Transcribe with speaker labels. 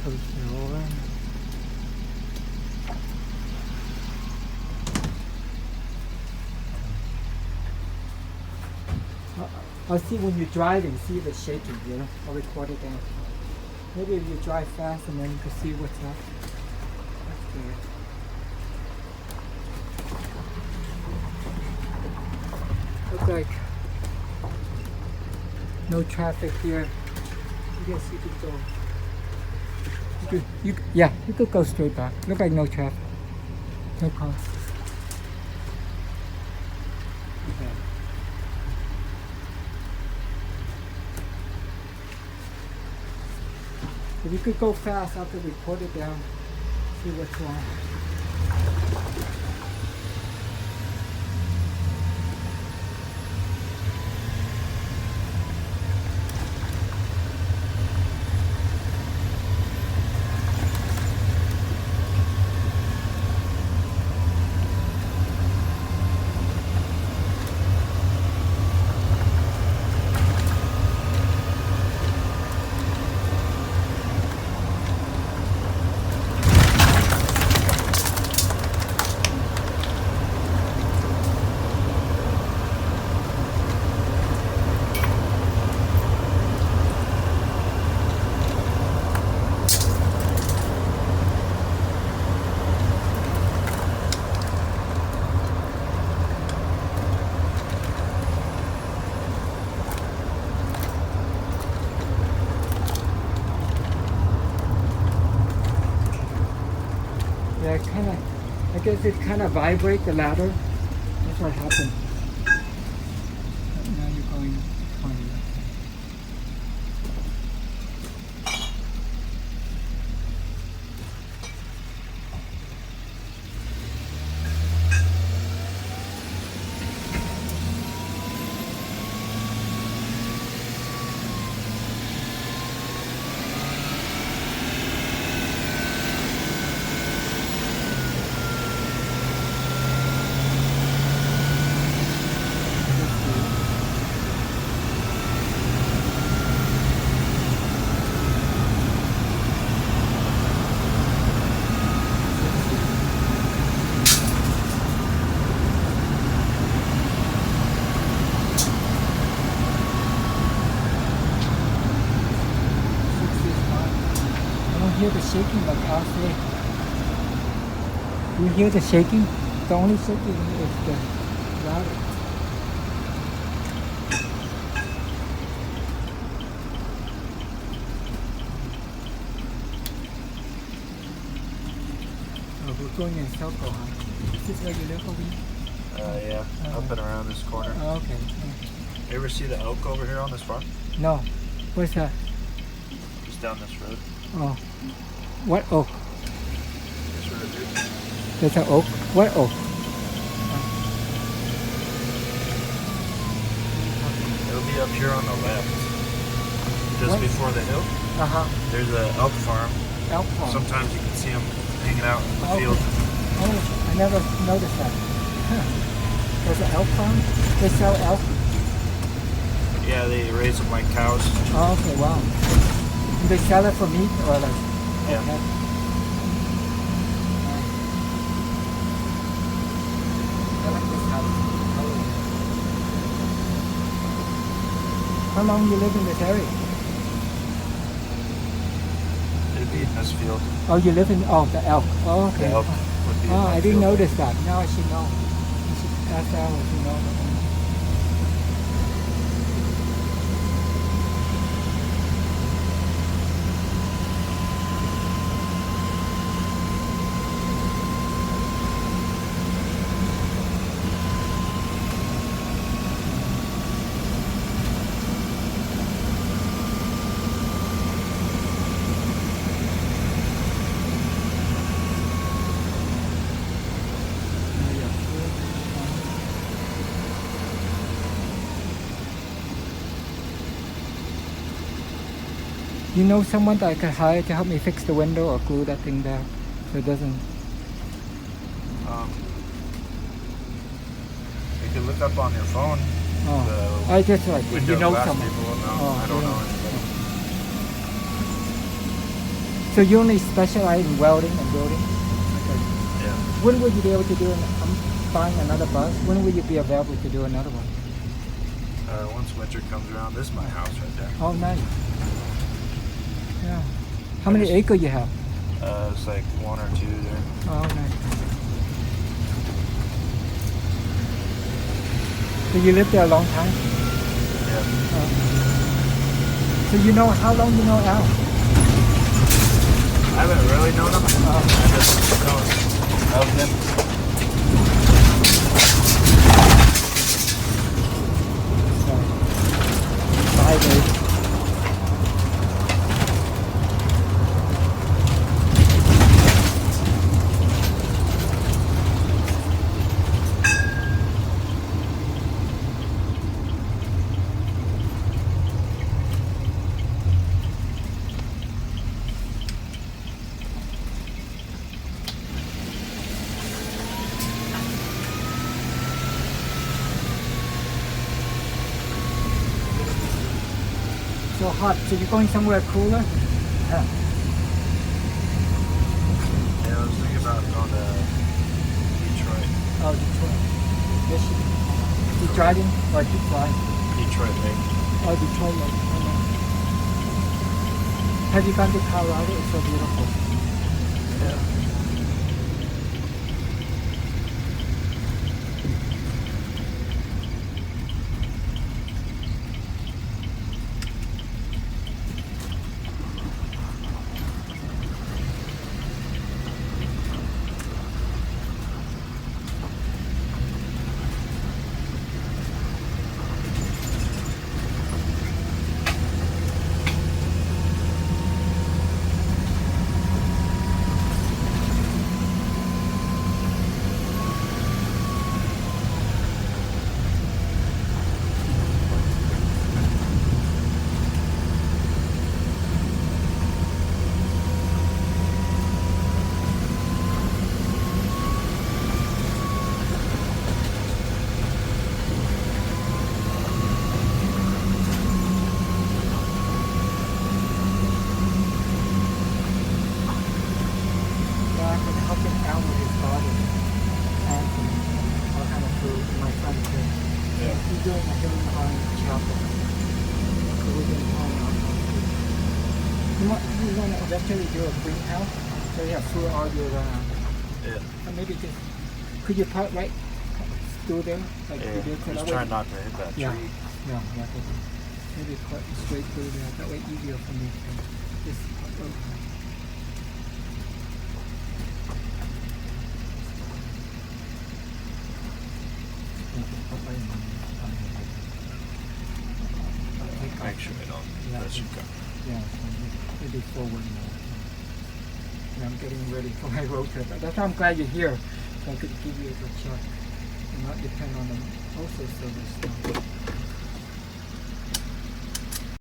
Speaker 1: Close it over. I'll see when you're driving, see if it's shaking, you know? I'll record it down. Maybe if you drive fast and then you can see what's up. That's good. Looks like no traffic here. I guess you could go. Yeah, you could go straight back. Look like no traffic. No cars. Okay. If you could go fast, I could report it down, see what's wrong. Yeah, I guess it kind of vibrates the ladder. That's what happened. But now you're going fine. Hear the shaking like I'll say. You hear the shaking? The only shaking is the louder. Oh, we're going in a circle, huh? Is this where you live over here?
Speaker 2: Yeah, up and around this corner.
Speaker 1: Oh, okay.
Speaker 2: You ever see the elk over here on this farm?
Speaker 1: No. What's that?
Speaker 2: Just down this road.
Speaker 1: Oh. What oak?
Speaker 2: This road here.
Speaker 1: There's an oak? What oak?
Speaker 2: It'll be up here on the left. Just
Speaker 1: What?
Speaker 2: before the hill.
Speaker 1: Uh-huh.
Speaker 2: There's an elk farm.
Speaker 1: Elk farm.
Speaker 2: Sometimes you can see them hanging out in the
Speaker 1: Okay.
Speaker 2: field.
Speaker 1: Oh, I never noticed that. Huh. There's an elk farm? They sell elk?
Speaker 2: Yeah, they raise them like cows.
Speaker 1: Oh, okay, wow. Do they sell it for meat or like?
Speaker 2: Yeah.
Speaker 1: Okay. I like this house. How long you live in this area?
Speaker 2: It'd be in this field.
Speaker 1: Oh, you live in, the elk. Oh, okay.
Speaker 2: The elk would be in
Speaker 1: Oh,
Speaker 2: that
Speaker 1: I didn't
Speaker 2: field.
Speaker 1: notice that. Now I should know. I should ask Al if you know. You know someone that I could hire to help me fix the window or glue that thing down so it doesn't.
Speaker 2: You can look up on your phone.
Speaker 1: Oh, I just like if
Speaker 2: Window
Speaker 1: you know
Speaker 2: glass
Speaker 1: someone.
Speaker 2: people. No,
Speaker 1: Oh,
Speaker 2: I don't
Speaker 1: yeah.
Speaker 2: know anybody.
Speaker 1: So you only specialize in welding and building? Okay.
Speaker 2: Yeah.
Speaker 1: When will you be able to do buying another bus? When will you be available to do another one?
Speaker 2: Once winter comes around, this is my house right there.
Speaker 1: Oh, nice. Yeah. How many acres you have?
Speaker 2: It's like 1 or 2 there.
Speaker 1: Oh, nice. So you lived there a long time?
Speaker 2: Yeah.
Speaker 1: So you know, how long you know Al?
Speaker 2: I haven't really known him. I just know of him.
Speaker 1: Bye, So hot. So you're going somewhere cooler? Yeah.
Speaker 2: Yeah, I was thinking about going to Detroit.
Speaker 1: Oh, Detroit. Michigan. You driving or you flying?
Speaker 2: Detroit, maybe.
Speaker 1: Oh, Detroit. Like, oh, no. Have you gone to Colorado? It's so beautiful.
Speaker 2: Yeah.
Speaker 1: I've been helping Al with his body and all kind of food. My son too.
Speaker 2: Yeah.
Speaker 1: He's doing a healing on chapel. So we've been calling out on food. You want to eventually do a greenhouse so you have food all year round.
Speaker 2: Yeah.
Speaker 1: Or maybe just could you put right through there like
Speaker 2: Yeah.
Speaker 1: you did? So
Speaker 2: Just
Speaker 1: that way-
Speaker 2: trying not to hit that
Speaker 1: Yeah.
Speaker 2: tree.
Speaker 1: Yeah, maybe cut straight through there. That way easier for me to just go.
Speaker 2: Make sure I don't.
Speaker 1: Yeah.
Speaker 2: That should go.
Speaker 1: Yeah, maybe forward more. Yeah, I'm getting ready for my road trip. That's why I'm glad you're here. So I could give you a good shot and not depend on the postal service now.